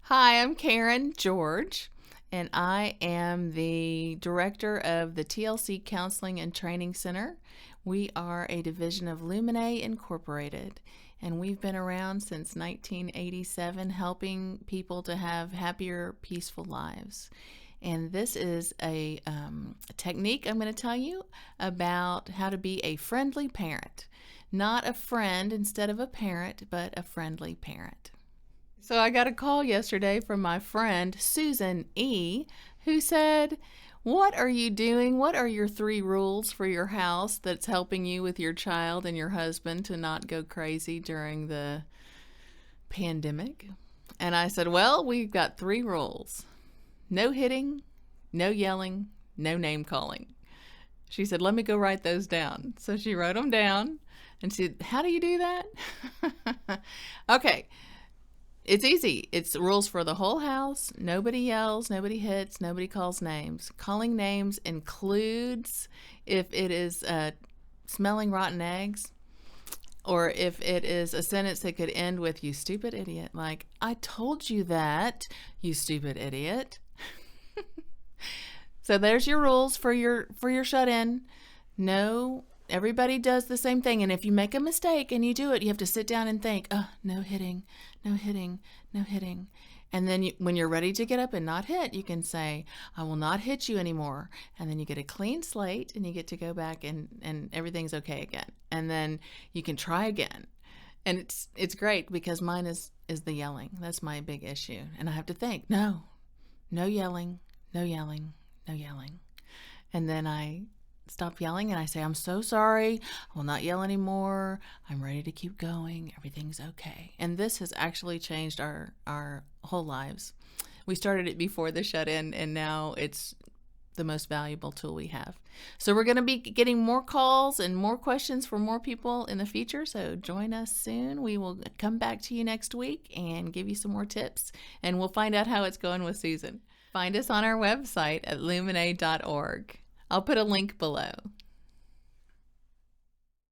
Hi, I'm Karen George, and I am the director of the TLC Counseling and Training Center. We are a division of Lumine Incorporated, and we've been around since 1987 helping people to have happier, peaceful lives. And this is a technique I'm going to tell you about how to be a friendly parent. Not a friend instead of a parent, but a friendly parent. So I got a call yesterday from my friend Susan E., who said, "What are you doing? What are your 3 rules for your house that's helping you with your child and your husband to not go crazy during the pandemic?" And I said, "Well, we've got 3 rules. No hitting, no yelling, no name calling." She said, "Let me go write those down." So she wrote them down and she said, "How do you do that?" Okay. It's easy. It's rules for the whole house. Nobody yells, nobody hits, nobody calls names. Calling names includes if it is smelling rotten eggs, or if it is a sentence that could end with "you stupid idiot," like "I told you that, you stupid idiot." So there's your rules for your shut-in. No, everybody does the same thing, and if you make a mistake and you do it, you have to sit down and think, "Oh, no hitting, no hitting, no hitting." And then when you're ready to get up and not hit, you can say, "I will not hit you anymore." And then you get a clean slate and you get to go back and everything's okay again. And then you can try again. And it's great because mine is the yelling. That's my big issue. And I have to think, no yelling, no yelling, no yelling. And then I stop yelling and I say, "I'm so sorry. I will not yell anymore. I'm ready to keep going. Everything's okay." And this has actually changed our whole lives. We started it before the shut-in, and now it's the most valuable tool we have. So we're going to be getting more calls and more questions from more people in the future. So join us soon. We will come back to you next week and give you some more tips, and we'll find out how it's going with Susan. Find us on our website at lumine.org. I'll put a link below.